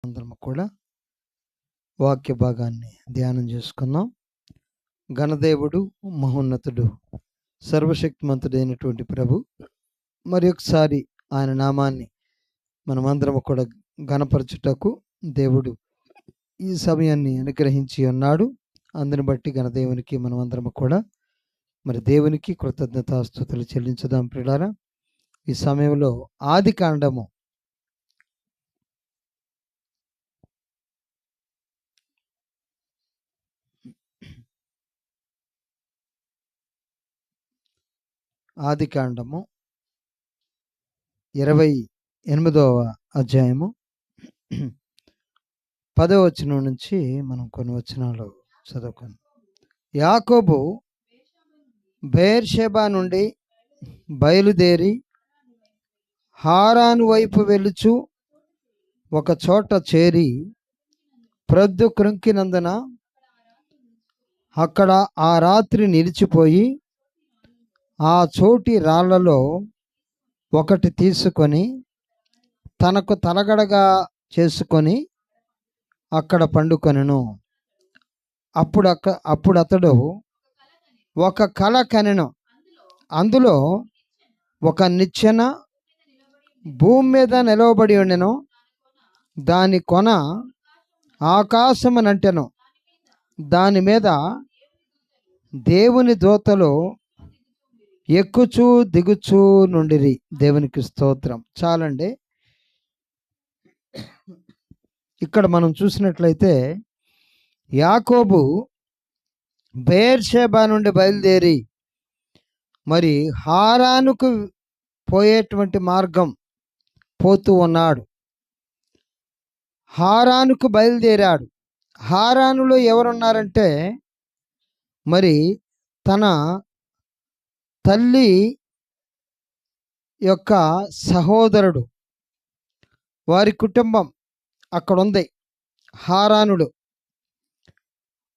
అందరం కూడా వాక్య భాగాన్ని ధ్యానం చేసుకుందాం. ఘనదేవుడు, మహోన్నతుడు, సర్వశక్తిమంతుడైనటువంటి ప్రభు మరి ఒకసారి ఆయన నామాన్ని మనమందరం కూడా ఘనపరచుటకు దేవుడు ఈ సమయాన్ని అనుగ్రహించి ఉన్నాడు. అందుని బట్టి ఘనదేవునికి మనమందరం కూడా మరి దేవునికి కృతజ్ఞతాస్తుతులు చెల్లించుదాం. ప్రియులారా, ఈ సమయంలో ఆది కాండము ఆది కాండము 28వ అధ్యాయము 10వ వచనం నుంచి మనం కొన్ని వచనాలు చదువుకుందాం. యాకోబు బెయేర్షెబా నుండి బయలుదేరి హారాను వైపు వెలుచు ఒక చోట చేరి ప్రొద్దు కృంకినందున అక్కడ ఆ రాత్రి నిలిచిపోయి ఆ చోటి రాళ్లలో ఒకటి తీసుకొని తనకు తలగడగా చేసుకొని అక్కడ పండుకొనెను. అప్పుడు అతడు ఒక కల కనెను. అందులో ఒక నిచ్చెన భూమి మీద నిలవబడి ఉండెను. దాని కొన ఆకాశమునంటెను. దాని మీద దేవుని దూతలు ఎక్కుచూ దిగుచూ నుండిరి. దేవునికి స్తోత్రం. చాలండి. ఇక్కడ మనం చూసినట్లయితే యాకోబు బెయేర్షెబా నుండి బయలుదేరి మరి హారానుకు పోయేటువంటి మార్గం పోతూ ఉన్నాడు. హారానుకు బయలుదేరాడు. హారానులో ఎవరున్నారంటే మరి తన తల్లి యొక్క సహోదరుడు, వారి కుటుంబం అక్కడ ఉంది. హారానుడు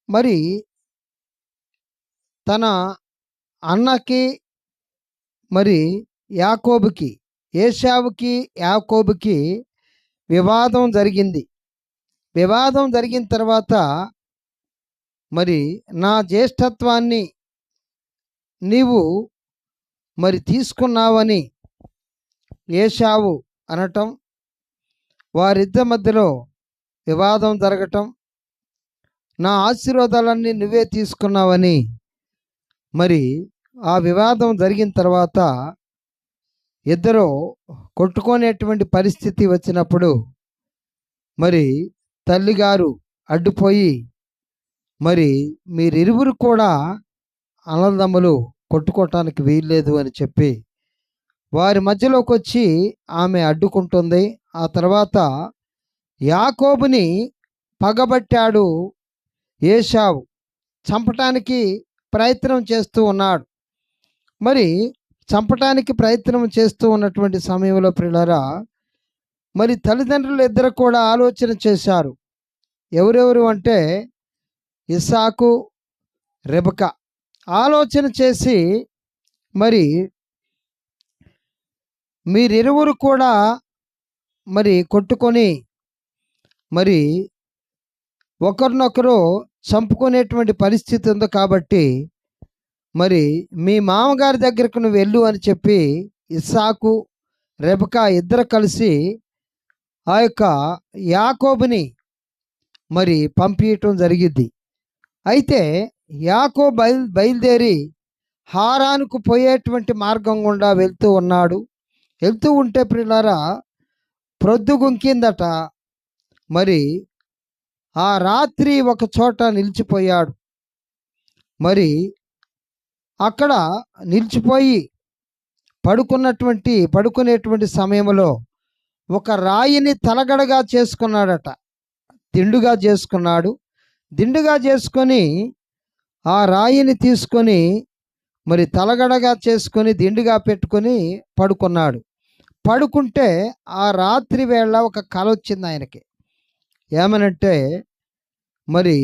మరి తన అన్నకి మరి యాకోబుకి, ఏశావుకి యాకోబుకి వివాదం జరిగింది. వివాదం జరిగిన తర్వాత మరి నా జ్యేష్ఠత్వాన్ని నీవు మరి తీసుకున్నావని ఏశావు అనటం, వారిద్దరి మధ్యలో వివాదం జరగటం, నా ఆశీర్వాదాలన్నీ నువ్వే తీసుకున్నావని మరి ఆ వివాదం జరిగిన తర్వాత ఇద్దరు కొట్టుకునేటువంటి పరిస్థితి వచ్చినప్పుడు మరి తల్లిగారు అడ్డుపోయి మరి మీరిరువురు కూడా అన్నదమ్ములు కొట్టుకోవటానికి వీల్లేదు అని చెప్పి వారి మధ్యలోకి వచ్చి ఆమె అడ్డుకుంటుంది. ఆ తర్వాత యాకోబుని పగబట్టాడు ఏశావు. చంపటానికి ప్రయత్నం చేస్తూ ఉన్నాడు. మరి చంపటానికి ప్రయత్నం చేస్తూ ఉన్నటువంటి సమయంలో ప్రియులారా, మరి తల్లిదండ్రులు ఇద్దరు కూడా ఆలోచన చేశారు. ఎవరెవరు అంటే ఇస్సాకు, రెబకా. ఆలోచన చేసి మరి మీరిరువురు కూడా మరి కొట్టుకొని మరి ఒకరినొకరు చంపుకునేటువంటి పరిస్థితి ఉంది కాబట్టి మరి మీ మామగారి దగ్గరకు నువ్వు వెళ్ళు అని చెప్పి ఇస్సాకు, రెబకా ఇద్దరు కలిసి ఆ యొక్క యాకోబుని మరి పంపించటం జరిగిద్ది. అయితే యాకోబు బయలుదేరి హారానుకు పోయేటువంటి మార్గం గుండా వెళ్తూ ఉన్నాడు. వెళ్తూ ఉంటే ప్రియులారా, ప్రొద్దుగుంకిందట. మరి ఆ రాత్రి ఒక చోట నిలిచిపోయాడు. మరి అక్కడ నిలిచిపోయి పడుకునేటువంటి సమయంలో ఒక రాయిని తలగడగా చేసుకున్నాడట. దిండుగా చేసుకున్నాడు. దిండుగా చేసుకొని ఆ రాయిని తీసుకొని మరి తలగడగా చేసుకొని దిండుగా పెట్టుకొని పడుకున్నాడు. పడుకుంటే ఆ రాత్రి వేళ ఒక కల వచ్చింది ఆయనకి. ఏమనంటే మరి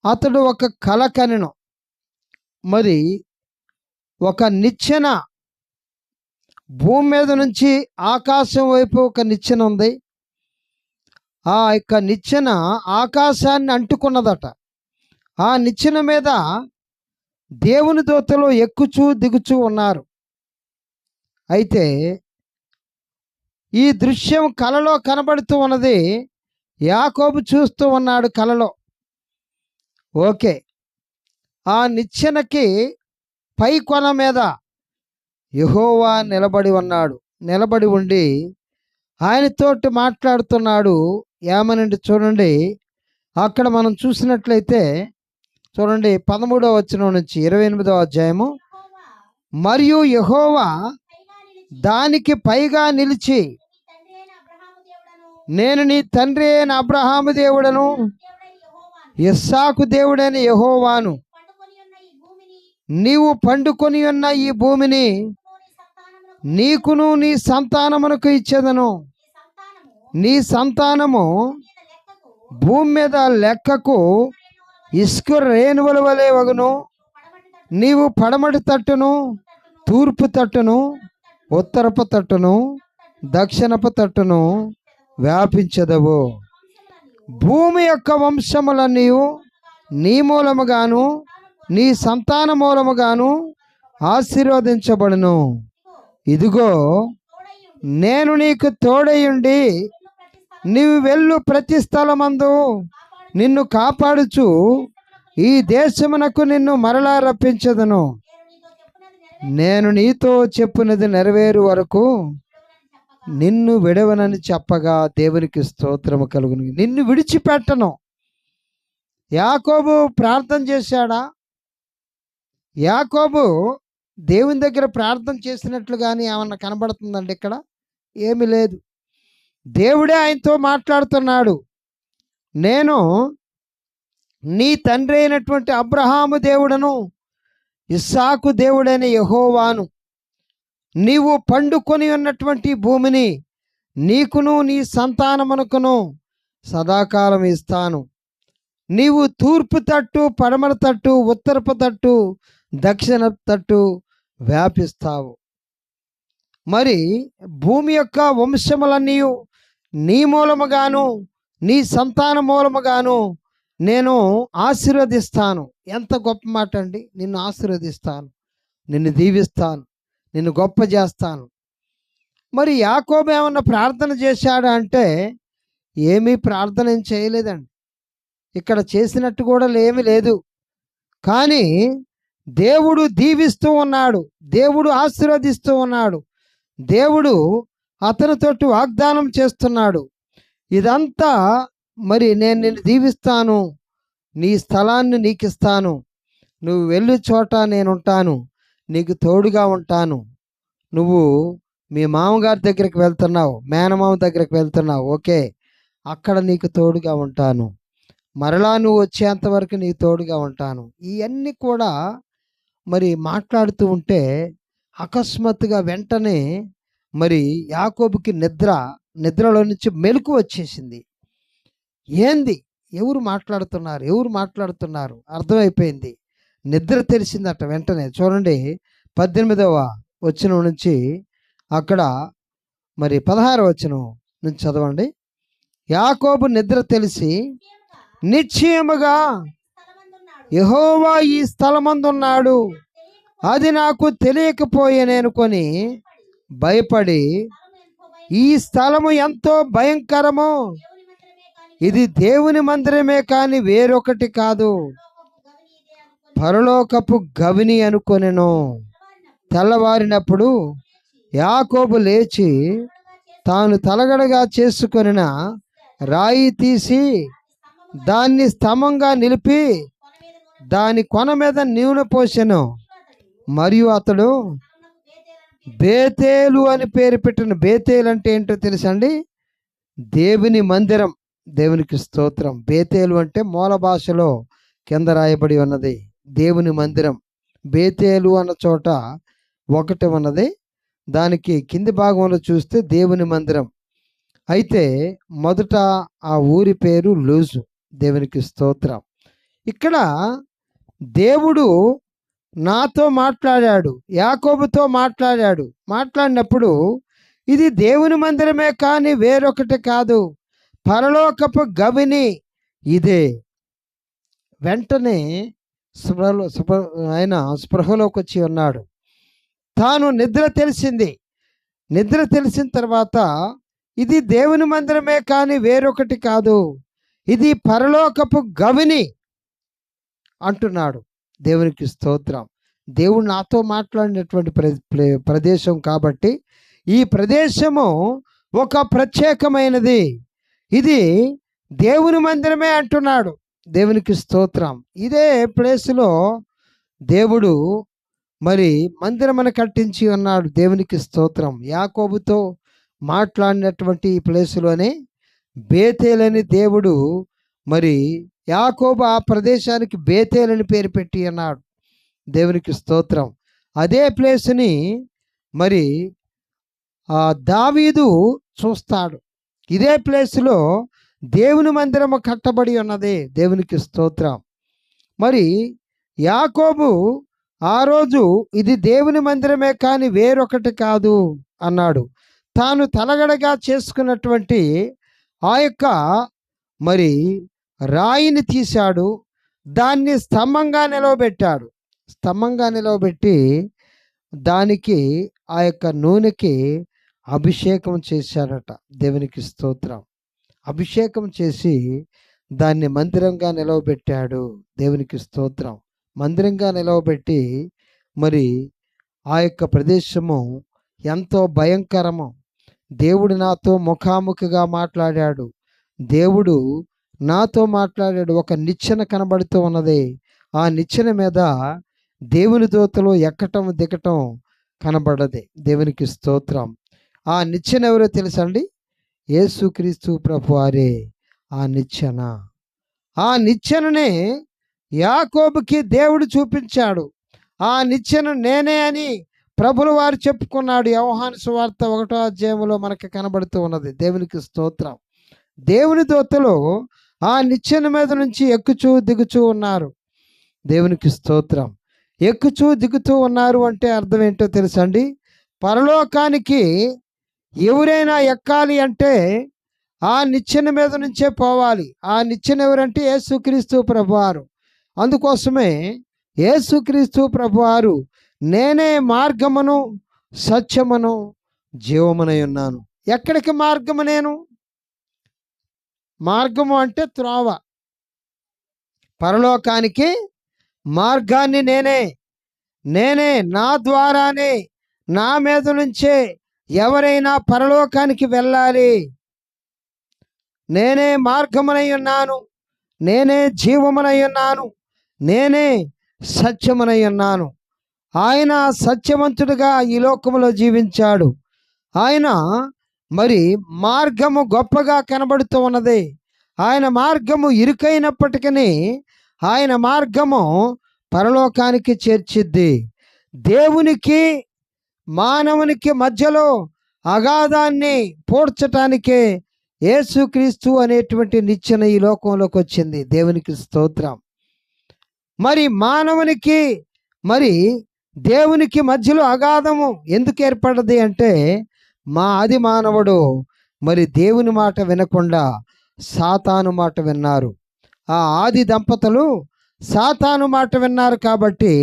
అతడు ఒక కల కనెను. మరి ఒక నిచ్చెన భూమి మీద నుంచి ఆకాశం వైపు ఒక నిచ్చెన ఉంది. ఆ యొక్క నిచ్చెన ఆకాశాన్ని అంటుకున్నదట. ఆ నిచ్చెన మీద దేవుని దూతలు ఎక్కుచూ దిగుచూ ఉన్నారు. అయితే ఈ దృశ్యం కలలో కనబడుతూ ఉన్నది. యాకోబు చూస్తూ ఉన్నాడు కలలో. ఓకే, ఆ నిచ్చెనకి పై కొన మీద యెహోవా నిలబడి ఉన్నాడు. నిలబడి ఉండి ఆయనతోటి మాట్లాడుతున్నాడు. ఏమనండి చూడండి, అక్కడ మనం చూసినట్లయితే చూడండి 13వ వచనం నుంచి 28వ అధ్యాయము. మరియు యెహోవా దానికి పైగా నిలిచి, నేను నీ తండ్రి అయిన అబ్రహాము దేవుడను, ఇస్సాకు దేవుడైన యెహోవాను, నీవు పండుకొని ఉన్న ఈ భూమిని నీకును నీ సంతానమునకు ఇచ్చేదను. నీ సంతానము భూమి మీద లెక్కకు ఇసుక రేణువుల వలె వగును. నీవు పడమటి తట్టును, తూర్పు తట్టును, ఉత్తరపు తట్టును, దక్షిణపు తట్టును వ్యాపించదవు. భూమి యొక్క వంశములన్నీ నీ మూలముగాను నీ సంతాన మూలముగాను ఆశీర్వదించబడును. ఇదిగో నేను నీకు తోడయుండి నీవు వెళ్ళు ప్రతి స్థలమందు నిన్ను కాపాడుచు ఈ దేశమునకు నిన్ను మరలా రప్పించదను. నేను నీతో చెప్పున్నది నెరవేరు వరకు నిన్ను విడవనని చెప్పగా దేవునికి స్తోత్రము కలుగును. నిన్ను విడిచిపెట్టను. యాకోబు ప్రార్థన చేశాడా? యాకోబు దేవుని దగ్గర ప్రార్థన చేసినట్లు కానీ ఏమన్నా కనబడుతుందండి ఇక్కడ? ఏమీ లేదు. దేవుడే ఆయనతో మాట్లాడుతున్నాడు. నేను నీ తండ్రి అయినటువంటి అబ్రహాము దేవుడను, ఇస్సాకు దేవుడైన యెహోవాను, నీవు పండుకొని ఉన్నటువంటి భూమిని నీకును నీ సంతానమునకును సదాకాలం ఇస్తాను. నీవు తూర్పు తట్టు, పడమర తట్టు, ఉత్తరపు తట్టు, దక్షిణ తట్టు వ్యాపిస్తావు. మరి భూమి యొక్క వంశములన్నీ నీ మూలముగాను నీ సంతాన మూలముగాను నేను ఆశీర్వదిస్తాను. ఎంత గొప్ప మాట అండి! నిన్ను ఆశీర్వదిస్తాను, నిన్ను దీవిస్తాను, నిన్ను గొప్ప చేస్తాను. మరి యాకోబు ఏమన్నా ప్రార్థన చేశాడా అంటే ఏమీ ప్రార్థన ఏం చేయలేదండి. ఇక్కడ చేసినట్టు కూడా ఏమీ లేదు. కానీ దేవుడు దీవిస్తూ ఉన్నాడు, దేవుడు ఆశీర్వదిస్తూ ఉన్నాడు, దేవుడు అతనితోటి వాగ్దానం చేస్తున్నాడు. ఇదంతా మరి నేను నిన్ను దీవిస్తాను, నీ స్థలాన్ని నీకు ఇస్తాను, నువ్వు వెళ్ళు చోట నేనుంటాను, నీకు తోడుగా ఉంటాను. నువ్వు మీ మామగారి దగ్గరికి వెళ్తున్నావు, మేనమామ దగ్గరికి వెళ్తున్నావు, ఓకే, అక్కడ నీకు తోడుగా ఉంటాను, మరలా నువ్వు వచ్చేంత వరకు నీకు తోడుగా ఉంటాను. ఇవన్నీ కూడా మరి మాట్లాడుతూ ఉంటే అకస్మాత్తుగా వెంటనే మరి యాకోబుకి నిద్రలో నుంచి మెలకు వచ్చేసింది. ఏంది, ఎవరు మాట్లాడుతున్నారు అర్థమైపోయింది. నిద్ర తెలిసిందట వెంటనే. చూడండి 18వ వచనం నుంచి అక్కడ మరి 16వ వచనం నుంచి చదవండి. యాకోబు నిద్ర తెలిసి నిశ్చయముగా యెహోవా ఈ స్థలమందున్నాడు, అది నాకు తెలియకపోయేననుకొని భయపడి, ఈ స్థలము ఎంతో భయంకరము, ఇది దేవుని మందిరమే కాని వేరొకటి కాదు, పరలోకపు గవిని అనుకొనెను. తెల్లవారినప్పుడు యాకోబు లేచి తాను తలగడగా చేసుకొనిన రాయి తీసి దాన్ని స్తంభంగా నిలిపి దాని కొన మీద నూనె పోసెను. మరియు అతడు బేతేలు అని పేరు పెట్టిన. బేతేలు అంటే ఏంటో తెలుసండి? దేవుని మందిరం. దేవునికి స్తోత్రం. బేతేలు అంటే మూల భాషలో కింద రాయబడి ఉన్నది దేవుని మందిరం. బేతేలు అన్న చోట ఒకటి ఉన్నది, దానికి కింది భాగంలో చూస్తే దేవుని మందిరం. అయితే మొదట ఆ ఊరి పేరు లూజు. దేవునికి స్తోత్రం. ఇక్కడ దేవుడు నాతో మాట్లాడాడు, యాకోబుతో మాట్లాడినప్పుడు ఇది దేవుని మందిరమే కానీ వేరొకటి కాదు, పరలోకపు గవిని ఇదే. వెంటనే ఆయన స్పృహలోకి వచ్చి ఉన్నాడు. తాను నిద్ర తెలిసిన తర్వాత ఇది దేవుని మందిరమే కానీ వేరొకటి కాదు, ఇది పరలోకపు గవిని అంటున్నాడు. దేవునికి స్తోత్రం. దేవుడు నాతో మాట్లాడినటువంటి ప్రదేశం కాబట్టి ఈ ప్రదేశము ఒక ప్రత్యేకమైనది, ఇది దేవుని మందిరమే అంటున్నాడు. దేవునికి స్తోత్రం. ఇదే ప్లేస్లో దేవుడు మరి మందిరమును కట్టించి ఉన్నాడు. దేవునికి స్తోత్రం. యాకోబుతో మాట్లాడినటువంటి ఈ ప్లేసులోనే బేతేలని దేవుడు మరి యాకోబు ఆ ప్రదేశానికి బేతేలని పేరు పెట్టి అన్నాడు. దేవునికి స్తోత్రం. అదే ప్లేస్ని మరి దావీదు చూస్తాడు. ఇదే ప్లేస్లో దేవుని మందిరము కట్టబడి ఉన్నది. దేవునికి స్తోత్రం. మరి యాకోబు ఆ రోజు ఇది దేవుని మందిరమే కానీ వేరొకటి కాదు అన్నాడు. తాను తలగడగా చేసుకున్నటువంటి ఆ యొక్క మరి రాయిని తీశాడు, దాన్ని స్తంభంగా నిలవబెట్టి దానికి ఆ యొక్క నూనెకి అభిషేకం చేశాడట. దేవునికి స్తోత్రం. అభిషేకం చేసి దాన్ని మందిరంగా నిలవబెట్టాడు. దేవునికి స్తోత్రం. మందిరంగా నిలవబెట్టి మరి ఆ యొక్క ప్రదేశము ఎంతో భయంకరము. దేవుడు నాతో ముఖాముఖిగా మాట్లాడాడు. ఒక నిచ్చెన కనబడుతూ ఉన్నది. ఆ నిచ్చెన మీద దేవుని దూతలు ఎక్కటం దిగటం కనబడది. దేవునికి స్తోత్రం. ఆ నిచ్చెన ఎవరో తెలుసండి? యేసుక్రీస్తు ప్రభువారే ఆ నిచ్చెన. ఆ నిచ్చెననే యాకోబుకి దేవుడు చూపించాడు. ఆ నిచ్చెన నేనే అని ప్రభుల వారు చెప్పుకున్నాడు. యోహాను సువార్త 1వ అధ్యాయంలో మనకి కనబడుతూ ఉన్నది. దేవునికి స్తోత్రం. దేవుని దూతలు ఆ నిచ్చెన మీద నుంచి ఎక్కుచూ దిగుచూ ఉన్నారు. దేవునికి స్తోత్రం. ఎక్కుచూ దిగుతూ ఉన్నారు అంటే అర్థం ఏంటో తెలుసండి? పరలోకానికి ఎవరైనా ఎక్కాలి అంటే ఆ నిచ్చెన మీద నుంచే పోవాలి. ఆ నిచ్చెన ఎవరంటే యేసుక్రీస్తు ప్రభువారు. అందుకోసమే యేసుక్రీస్తు ప్రభువారు నేనే మార్గమును సత్యమును జీవమునై ఉన్నాను. ఎక్కడికి మార్గము? మార్గము అంటే త్రోవ. పరలోకానికి మార్గాన్ని నేనే నా ద్వారానే, నా మీద నుంచే ఎవరైనా పరలోకానికి వెళ్ళాలి. నేనే మార్గమునై ఉన్నాను, నేనే జీవమునై ఉన్నాను, నేనే సత్యమునై ఉన్నాను. ఆయన సత్యవంతుడిగా ఈ లోకములో జీవించాడు. ఆయన మరి మార్గము గొప్పగా కనబడుతూ ఉన్నది. ఆయన మార్గము ఇరుకైనప్పటికీ ఆయన మార్గము పరలోకానికి చేర్చిద్ది. దేవునికి మానవునికి మధ్యలో అగాధాన్ని పూడ్చటానికే యేసుక్రీస్తు అనేటువంటి నిచ్చెన ఈ లోకంలోకి వచ్చింది. దేవునికి స్తోత్రం. మరి మానవునికి మరి దేవునికి మధ్యలో అగాధము ఎందుకు ఏర్పడ్డది అంటే ఆది మానవుడు మరి దేవుని మాట వినకుండా సాతాను మాట విన్నారు. ఆ ఆది దంపతులు సాతాను మాట విన్నారు కాబట్టి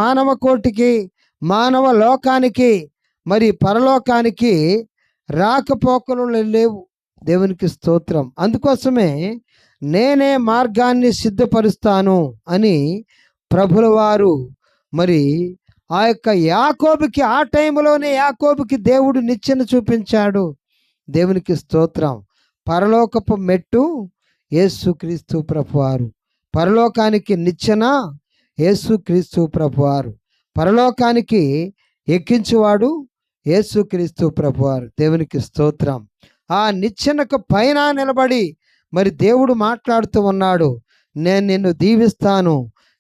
మానవ కోటికి, మానవ లోకానికి మరి పరలోకానికి రాకపోకలు లేవు. దేవునికి స్తోత్రం. అందుకోసమే నేనే మార్గాన్ని సిద్ధపరుస్తాను అని ప్రభుల వారు మరి ఆ యొక్క యాకోబుకి, ఆ టైంలోనే యాకోబుకి దేవుడు నిచ్చెన చూపించాడు. దేవునికి స్తోత్రం. పరలోకపు మెట్టు యేసుక్రీస్తు ప్రభువారు. పరలోకానికి నిచ్చెన యేసుక్రీస్తు ప్రభువారు. పరలోకానికి ఎక్కించువాడు యేసుక్రీస్తు ప్రభువారు. దేవునికి స్తోత్రం. ఆ నిచ్చెనకు పైన నిలబడి మరి దేవుడు మాట్లాడుతూ ఉన్నాడు. నేను నిన్ను దీవిస్తాను,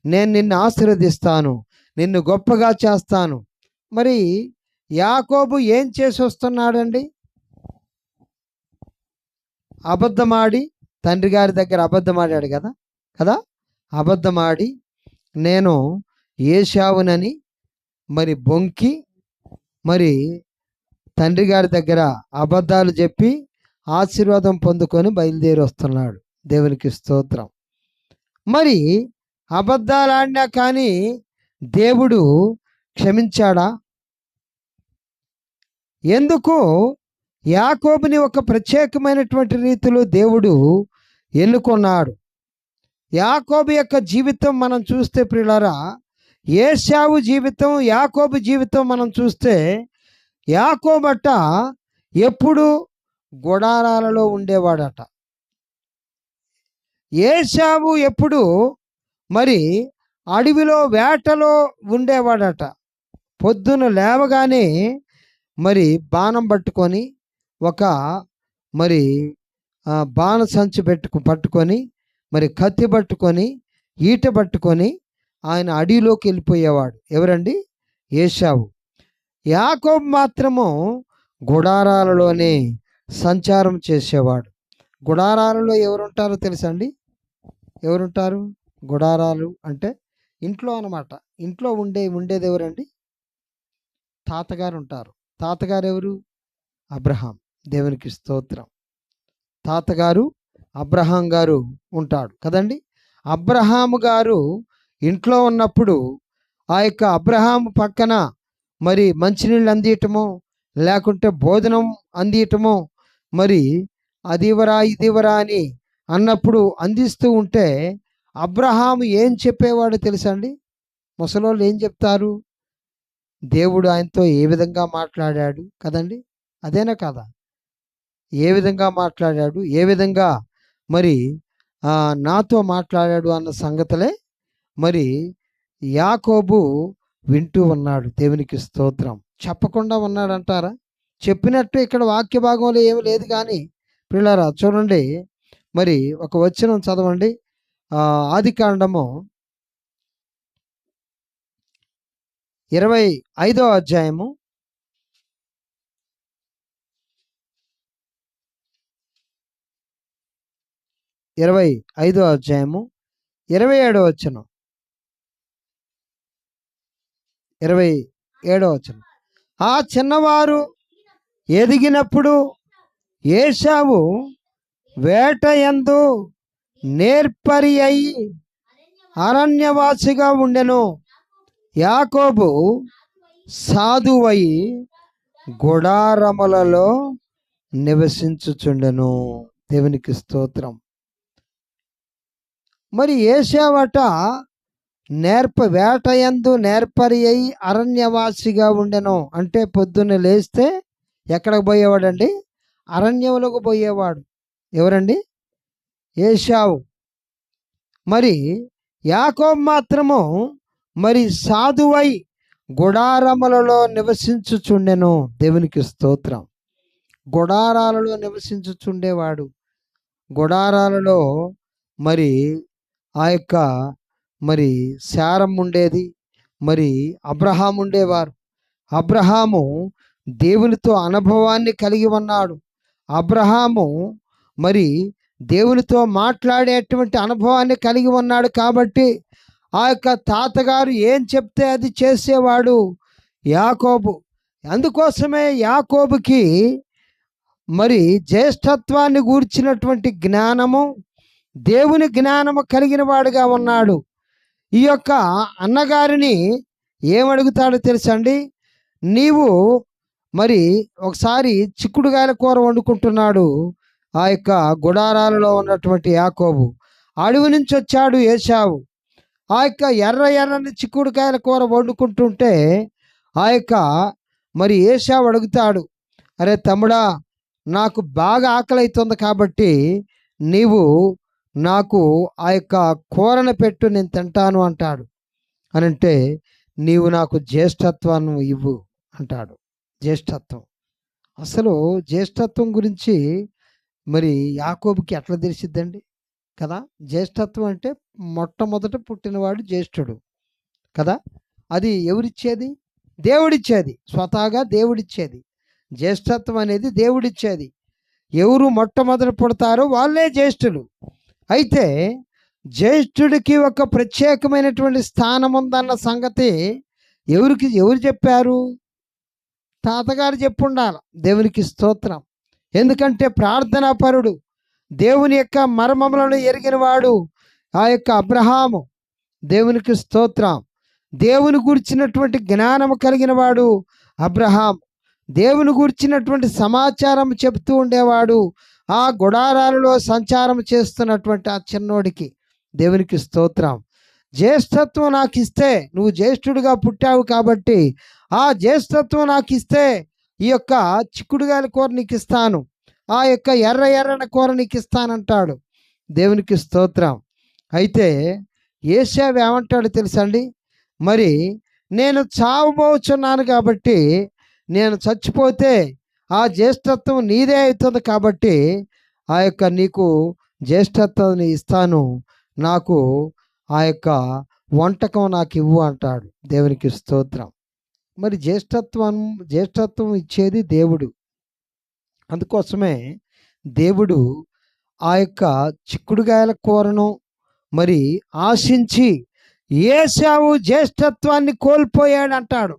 నేను నిన్ను ఆశీర్వదిస్తాను, నిన్ను గొప్పగా చేస్తాను. మరి యాకోబు ఏం చేసి వస్తున్నాడండి? అబద్ధమాడి, తండ్రి గారి దగ్గర అబద్ధమాడాడు కదా. అబద్ధమాడి నేను ఏశావునని మరి బొంకి మరి తండ్రి గారి దగ్గర అబద్ధాలు చెప్పి ఆశీర్వాదం పొందుకొని బయలుదేరి వస్తున్నాడు. దేవునికి స్తోత్రం. మరి అబద్ధాలు ఆడినా కానీ దేవుడు క్షమించాడా? ఎందుకు యాకోబుని ఒక ప్రత్యేకమైనటువంటి రీతిలో దేవుడు ఎన్నుకున్నాడు. యాకోబు యొక్క జీవితం మనం చూస్తే ప్రియులారా, ఏశావు జీవితం, యాకోబు జీవితం మనం చూస్తే, యాకోబట ఎప్పుడు గుడారాలలో ఉండేవాడట. ఏశావు ఎప్పుడు మరి అడవిలో వేటలో ఉండేవాడట. పొద్దున లేవగానే మరి బాణం పట్టుకొని, ఒక మరి బాణ సంచి పట్టుకొని, మరి కత్తి పట్టుకొని, ఈట పట్టుకొని ఆయన అడవిలోకి వెళ్ళిపోయేవాడు. ఎవరండి? ఏశావు. యాకోబు మాత్రము గుడారాలలోనే సంచారం చేసేవాడు. గుడారాలలో ఎవరుంటారో తెలుసా అండి? ఎవరుంటారు? గుడారాలు అంటే ఇంట్లో అన్నమాట. ఇంట్లో ఉండేది ఎవరండి? తాతగారు ఉంటారు. తాతగారు ఎవరు? అబ్రహాం. దేవునికి స్తోత్రం. తాతగారు అబ్రహాం గారు ఉంటాడు కదండి. అబ్రహాము గారు ఇంట్లో ఉన్నప్పుడు ఆ యొక్క అబ్రహాము పక్కన మరి మంచినీళ్ళు అందియటమో, లేకుంటే భోజనం అందియటమో, మరి అదివరా ఇదివరా అని అన్నప్పుడు అందిస్తూ ఉంటే అబ్రహాము ఏం చెప్పేవాడు తెలుసా అండి? ముసలోళ్ళు ఏం చెప్తారు? దేవుడు ఆయనతో ఏ విధంగా మాట్లాడాడు కదండి. అదేనా కదా? ఏ విధంగా మాట్లాడాడు, ఏ విధంగా మరి నాతో మాట్లాడాడు అన్న సంగతులే మరి యాకోబు వింటూ ఉన్నాడు. దేవునికి స్తోత్రం. చెప్పకుండా ఉన్నాడంటారా? చెప్పినట్టు ఇక్కడ వాక్య భాగంలో ఏమి లేదు. కానీ పిల్లరా చూడండి, మరి ఒక వచనం చదవండి. ఆదికాండము 25వ అధ్యాయము 27వ వచనం. 27వ వచనం. ఆ చిన్నవారు ఎదిగినప్పుడు ఏశావు వేటయందు నేర్పరి అయి అరణ్యవాసిగా ఉండెను. యాకోబు సాధువై గుడారములలో నివసించుచుండెను. దేవునికి స్తోత్రం. మరి ఏశావట వేటయందు నేర్పరి అయి అరణ్యవాసిగా ఉండెను అంటే పొద్దున్న లేస్తే ఎక్కడికి పోయేవాడండి? అరణ్యంలోకి పోయేవాడు. ఎవరండి? ఏశావు. మరి యాకోబు మాత్రము మరి సాధువై గుడారములలో నివసించుచుండెను. దేవునికి స్తోత్రం. గుడారాలలో నివసించుచుండేవాడు. గుడారాలలో మరి ఆ యొక్క మరి శారం ఉండేది. మరి అబ్రహాము ఉండేవారు. అబ్రహాము దేవునితో అనుభవాన్ని కలిగి ఉన్నాడు. అబ్రహాము మరి దేవునితో మాట్లాడేటువంటి అనుభవాన్ని కలిగి ఉన్నాడు. కాబట్టి ఆ యొక్క తాతగారు ఏం చెప్తే అది చేసేవాడు యాకోబు. అందుకోసమే యాకోబుకి మరి జ్యేష్ఠత్వాన్ని గూర్చినటువంటి జ్ఞానము, దేవుని జ్ఞానము కలిగిన వాడుగా ఉన్నాడు. ఈ యొక్క అన్నగారిని ఏమడుగుతాడో తెలుసండి? నీవు మరి ఒకసారి చిక్కుడుగాయల కూర వండుకుంటున్నాడు ఆ యొక్క గుడారాలలో ఉన్నటువంటి యాకోబు. అడవి నుంచి వచ్చాడు ఏశావు. ఆ యొక్క ఎర్రని చిక్కుడుకాయల కూర వండుకుంటుంటే ఆ యొక్క మరి ఏశావు అడుగుతాడు, అరే తమ్ముడా, నాకు బాగా ఆకలి అవుతుంది కాబట్టి నీవు నాకు ఆ యొక్క కూరను పెట్టు, నేను తింటాను అంటాడు. అనంటే నీవు నాకు జ్యేష్ఠత్వాన్ని ఇవ్వు అంటాడు. జ్యేష్ఠత్వం. అసలు జ్యేష్ఠత్వం గురించి మరి యాకోబుకి ఎట్లా తెలిసిద్దండి కదా? జ్యేష్ఠత్వం అంటే మొట్టమొదట పుట్టినవాడు జ్యేష్ఠుడు కదా. అది ఎవరిచ్చేది? దేవుడిచ్చేది. స్వతహాగా దేవుడిచ్చేది. జ్యేష్ఠత్వం అనేది దేవుడిచ్చేది. ఎవరు మొట్టమొదట పుడతారో వాళ్ళే జ్యేష్ఠులు. అయితే జ్యేష్ఠుడికి ఒక ప్రత్యేకమైనటువంటి స్థానం ఉందన్న సంగతి ఎవరు చెప్పారు? తాతగారు చెప్పుండాలి. దేవునికి స్తోత్రం. ఎందుకంటే ప్రార్థనాపరుడు, దేవుని యొక్క మర్మములను ఎరిగినవాడు ఆ యొక్క అబ్రహాము. దేవునికి స్తోత్రం. దేవుని గురించినటువంటి జ్ఞానము కలిగిన వాడు అబ్రహాం. దేవుని గురించినటువంటి సమాచారం చెప్తూ ఉండేవాడు ఆ గుడారాలలో సంచారం చేస్తున్నటువంటి ఆ చిన్నోడికి. దేవునికి స్తోత్రం. జ్యేష్ఠత్వం నాకు ఇస్తే, నువ్వు జ్యేష్ఠుడిగా పుట్టావు కాబట్టి ఆ జ్యేష్ఠత్వం నాకు ఇస్తే ఈ యొక్క చిక్కుడుగాయల కూర నీకు ఇస్తాను, ఆ యొక్క ఎర్రని కూర నీకు ఇస్తానంటాడు. దేవునికి స్తోత్రం. అయితే ఏశావు ఏమంటాడు తెలుసండి? మరి నేను చావబోచున్నాను కాబట్టి, నేను చచ్చిపోతే ఆ జ్యేష్ఠత్వం నీదే అవుతుంది కాబట్టి ఆ యొక్క నీకు జ్యేష్ఠత్వాన్ని ఇస్తాను, నాకు ఆ యొక్క వంటకం నాకు ఇవ్వు అంటాడు. దేవునికి స్తోత్రం. మరి జ్యేష్ఠత్వం ఇచ్చేది దేవుడు. అందుకోసమే దేవుడు ఆ యొక్క చిక్కుడుగాయల కూరను మరి ఆశించి ఏశావు జ్యేష్ఠత్వాన్ని కోల్పోయాడు అంటాడు.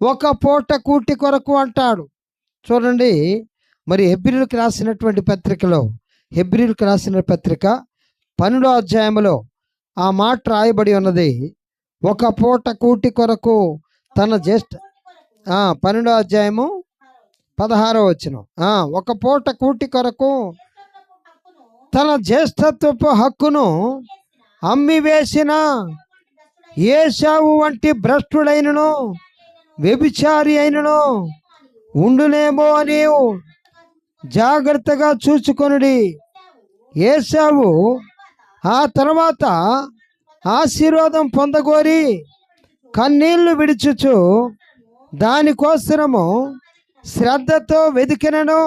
ఒక పూట కూటి కొరకు అంటాడు. చూడండి, మరి హెబ్రీయులకు రాసినటువంటి పత్రికలో, హెబ్రీయులకు రాసిన పత్రిక 12వ అధ్యాయంలో ఆ మాట రాయబడి ఉన్నది. ఒక పూట కూటి కొరకు తన 12వ అధ్యాయము 16వ వచనం. ఒక పూట కూటి కొరకు తన జ్యేష్ఠత్వపు హక్కును అమ్మివేసిన ఏశావు వంటి భ్రష్టుడైనను వ్యభిచారి అయినను ఉండునేమో అని జాగ్రత్తగా చూచుకొనుడి. ఏశావు ఆ తర్వాత ఆశీర్వాదం పొందగోరి కన్నీళ్లు విడుచుచు దానికోసరము శ్రద్ధతో వెతికినను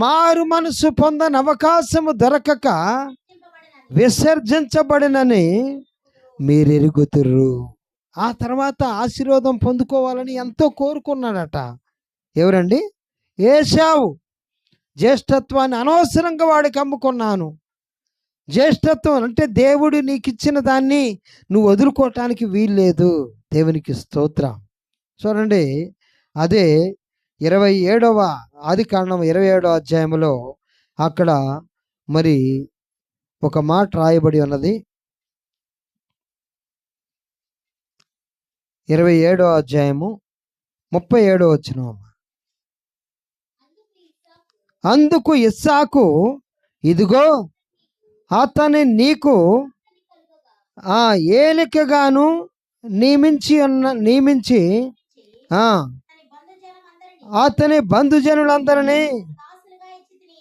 మారు మనసు పొందని అవకాశము దొరకక విసర్జించబడినని మీరెరుగుతుర్రు. ఆ తర్వాత ఆశీర్వాదం పొందుకోవాలని ఎంతో కోరుకున్నాడట. ఎవరండి? ఏశావు. జ్యేష్ఠత్వాన్ని అనవసరంగా వాడికి అమ్ముకున్నాను. జ్యేష్ఠత్వం అంటే దేవుడు నీకు ఇచ్చిన దాన్ని నువ్వు వదులుకోవటానికి వీల్లేదు. దేవునికి స్తోత్రం. చూడండి, అదే 27వ ఆదికాండం 27వ అధ్యాయంలో అక్కడ మరి ఒక మాట రాయబడి ఉన్నది. 27వ అధ్యాయము 37వ వచనం. అందుకు ఇస్సాకు, ఇదిగో అతని నీకు ఏలికగాను నియమించి అతని బంధుజనులందరినీ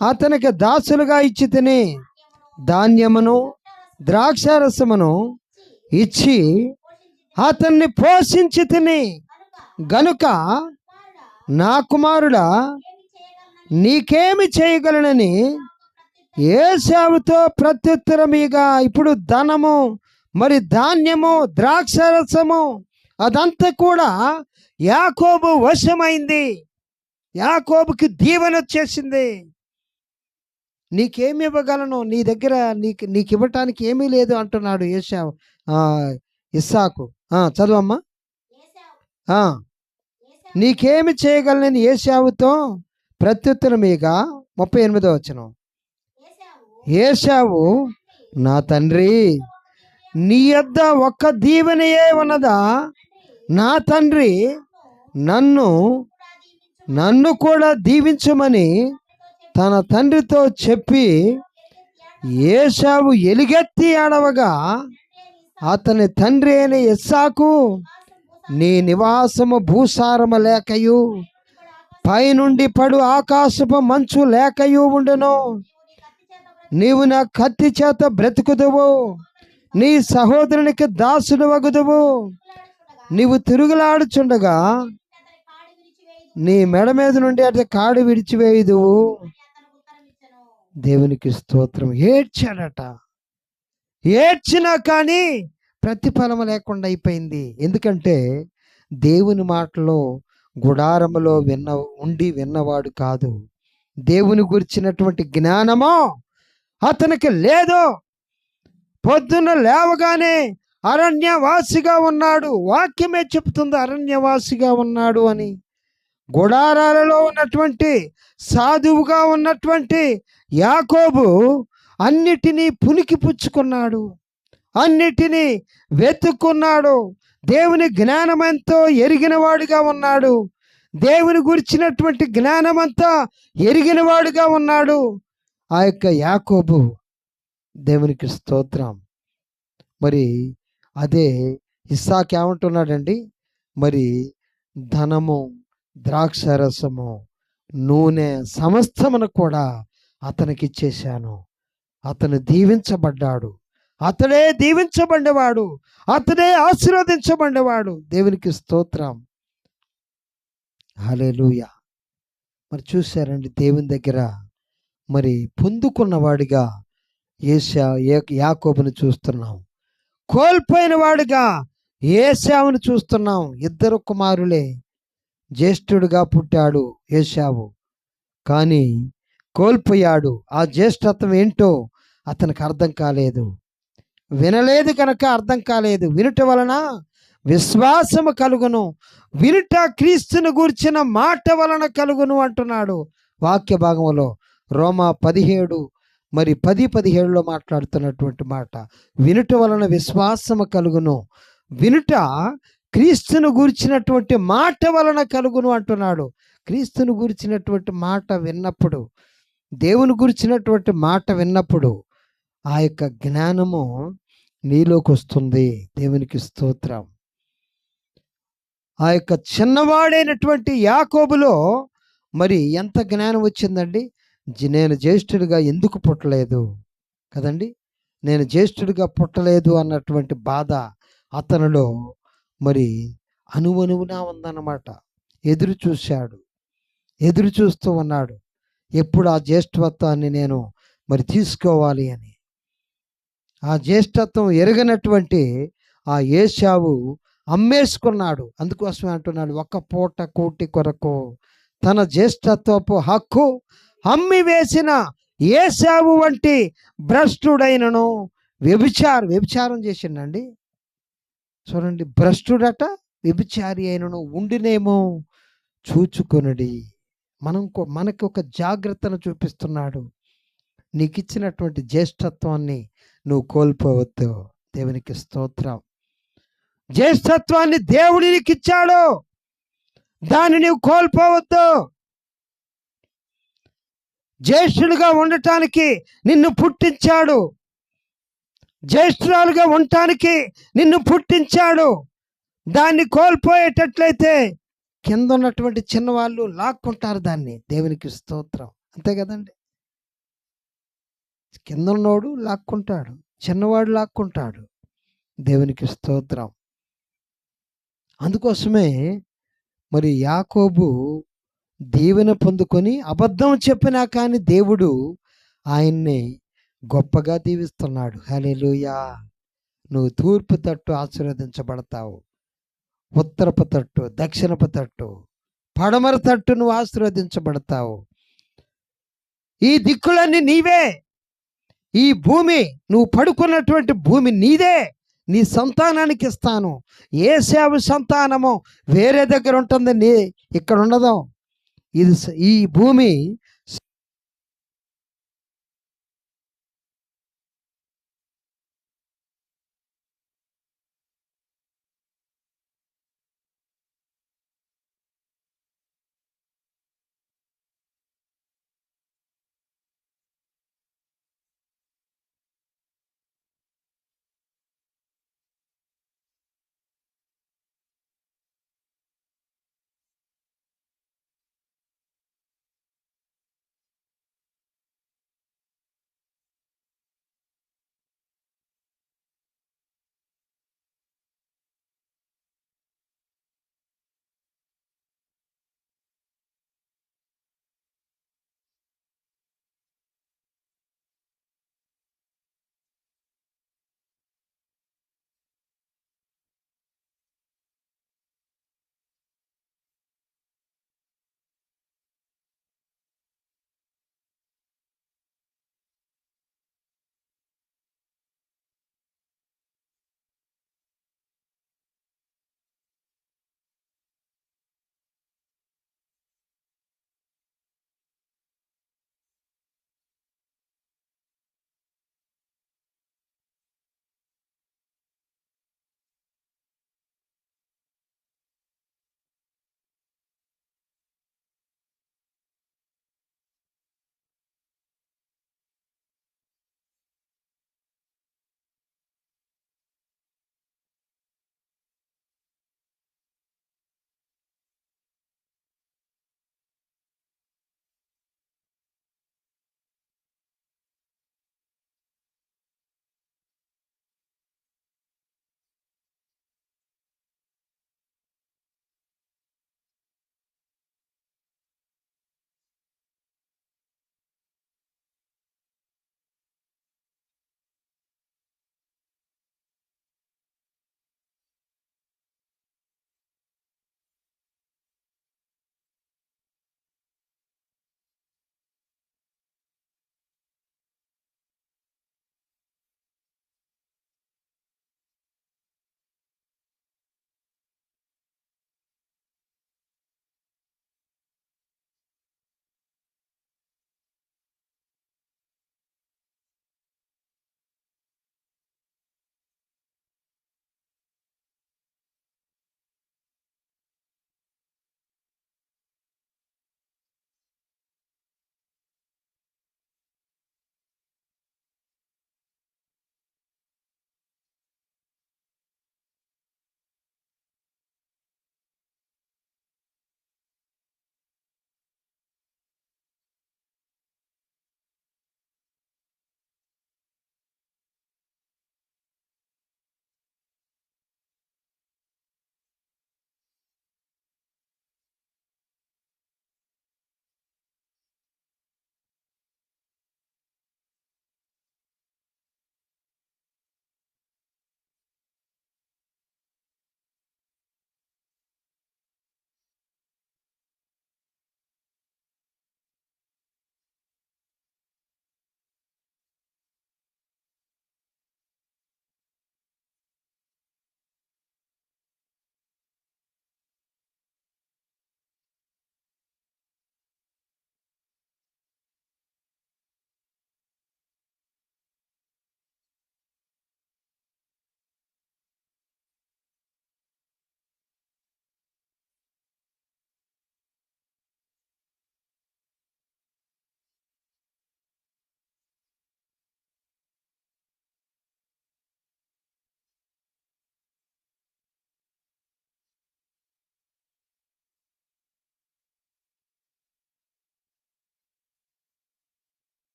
అతనికి దాసులుగా ఇచ్చి తిని ధాన్యమును ద్రాక్షారసమును ఇచ్చి అతన్ని పోషించి తిని గనుక నా కుమారుడా నీకేమి చేయగలనని ఏశావుతో ప్రత్యుత్తరమిగా. ఇప్పుడు ధనము మరి ధాన్యము ద్రాక్షారసము అదంతా కూడా యాకోబు వశమైంది. యాకోబుకి దీవెన వచ్చేసింది. నీకేమి ఇవ్వగలను, నీ దగ్గర నీకు ఇవ్వటానికి ఏమీ లేదు అంటున్నాడు ఏశావు. ఇస్సాకు. చదువమ్మా. నీకేమి చేయగలనని ఏశావుతో ప్రత్యుత్తరమిగా 38వ వచనం. ఏశావు, నా తండ్రి నీ యొద్ద ఒక్క దీవెనయే ఉన్నదా? నా తండ్రి నన్ను కూడా దీవించమని తన తండ్రితో చెప్పి ఏశావు ఎలుగెత్తి ఆడవగా అతని తండ్రి అయిన ఇస్సాకు, నీ నివాసము భూసారము లేకయు పైనుండి పడు ఆకాశపు మంచు లేకయు ఉండును. నీవు నా కత్తి చేత బ్రతుకుదువు, నీ సహోదరునికి దాసుడు వగుదువు. నీవు తిరుగులాడుచుండగా నీ మెడ మీద నుండి అట్లా కాడు విడిచివేయుదువు. దేవునికి స్తోత్రం. ఏడ్చాడట. ఏడ్చినా కానీ ప్రతిఫలం లేకుండా అయిపోయింది. ఎందుకంటే దేవుని మాటలో గుడారములో విన్నవాడు కాదు. దేవుని గురించినటువంటి జ్ఞానమో అతనికి లేదు. పొద్దున్న లేవగానే అరణ్యవాసిగా ఉన్నాడు. వాక్యమే చెప్తుంది అరణ్యవాసిగా ఉన్నాడు అని. గుడారాలలో ఉన్నటువంటి సాధువుగా ఉన్నటువంటి యాకోబు అన్నిటినీ పునికి పుచ్చుకున్నాడు, అన్నిటినీ వెతుక్కున్నాడు. దేవుని జ్ఞానమంతో ఎరిగినవాడుగా ఉన్నాడు, దేవుని గురించినటువంటి జ్ఞానమంతా ఎరిగినవాడుగా ఉన్నాడు ఆ యొక్క యాకోబు. దేవునికి స్తోత్రం. మరి అదే ఇస్సాకు ఏమంటున్నాడండి, మరి ధనము, ద్రాక్షరసము, నూనె సమస్తమును కూడా అతనికి ఇచ్చేశాను. అతను దీవించబడ్డాడు, అతడే దీవించబడ్డవాడు, అతడే ఆశీర్వదించబడ్డవాడు. దేవునికి స్తోత్రం. హల్లెలూయా. మరి చూశారండి, దేవుని దగ్గర మరి పొందుకున్నవాడిగా యాకోబుని చూస్తున్నాం, కోల్పోయిన వాడిగా ఏశావుని చూస్తున్నాం. ఇద్దరు కుమారులే. జ్యేష్ఠుడిగా పుట్టాడు ఏశావు, కానీ కోల్పోయాడు. ఆ జ్యేష్ఠత్వం ఏంటో అతనికి అర్థం కాలేదు, వినలేదు కనుక అర్థం కాలేదు. వినుట వలన విశ్వాసము కలుగును, వినుట క్రీస్తుని గూర్చిన మాట వలన కలుగును అంటున్నాడు వాక్య భాగంలో. రోమా 17 మరి 10-17లో మాట్లాడుతున్నటువంటి మాట. వినుట వలన విశ్వాసము కలుగును, వినుట క్రీస్తును గూర్చినటువంటి మాట వలన కలుగును అంటున్నాడు. క్రీస్తును గూర్చినటువంటి మాట విన్నప్పుడు, దేవుని గురించినటువంటి మాట విన్నప్పుడు ఆ యొక్క జ్ఞానము నీలోకి వస్తుంది. దేవునికి స్తోత్రం. ఆ యొక్క చిన్నవాడైనటువంటి యాకోబులో మరి ఎంత జ్ఞానం వచ్చిందండి. నేను జ్యేష్ఠుడిగా ఎందుకు పుట్టలేదు కదండి, నేను జ్యేష్ఠుడిగా పుట్టలేదు అన్నటువంటి బాధ అతనిలో మరి అనువనువునా ఉందన్నమాట. ఎదురు చూశాడు, ఎదురు చూస్తూ ఉన్నాడు, ఎప్పుడు ఆ జ్యేష్ఠత్వాన్ని నేను మరి తీసుకోవాలి అని. ఆ జ్యేష్ఠత్వం ఎరగనటువంటి ఆ ఏశావు అమ్మేసుకున్నాడు. అందుకోసమే అంటున్నాడు, ఒక్క పూట కూటి కొరకు తన జ్యేష్ఠత్వపు హక్కు అమ్మి వేసిన ఏశావు వంటి భ్రష్టుడైనను వ్యభిచారం చేసిండండి. చూడండి, భ్రష్టుడట, వ్యభిచారి అయినను ఉండినేమో చూచుకొనుడి. మనకి ఒక జాగ్రత్తను చూపిస్తున్నాడు. నీకు ఇచ్చినటువంటి జ్యేష్ఠత్వాన్ని నువ్వు కోల్పోవద్దు. దేవునికి స్తోత్రం. జ్యేష్ఠత్వాన్ని దేవుడు నీకు ఇచ్చాడు, దాన్ని నువ్వు కోల్పోవద్దు. జ్యేష్ఠులుగా ఉండటానికి నిన్ను పుట్టించాడు, జ్యేష్ఠురాలుగా ఉండటానికి నిన్ను పుట్టించాడు. దాన్ని కోల్పోయేటట్లయితే కింద ఉన్నటువంటి చిన్నవాళ్ళు లాక్కుంటారు దాన్ని. దేవునికి స్తోత్రం. అంతే కదండి, కింద ఉన్నోడు లాక్కుంటాడు, చిన్నవాడు లాక్కుంటాడు. దేవునికి స్తోత్రం. అందుకోసమే మరి యాకోబు దీవెన పొందుకొని అబద్ధం చెప్పినా కానీ దేవుడు ఆయన్ని గొప్పగా దీవిస్తున్నాడు. హల్లెలూయా. నువ్వు తూర్పు తట్టు ఆశీర్వదించబడతావు, ఉత్తరపు తట్టు, దక్షిణపు తట్టు, పడమర తట్టు నువ్వు ఆశీర్వదించబడతావు. ఈ దిక్కులన్నీ నీవే. ఈ భూమి, నువ్వు పడుకున్నటువంటి భూమి నీదే, నీ సంతానానికి ఇస్తాను. ఏశావు సంతానము వేరే దగ్గర ఉంటుంది, ఇక్కడ ఉండదు. ఈ భూమి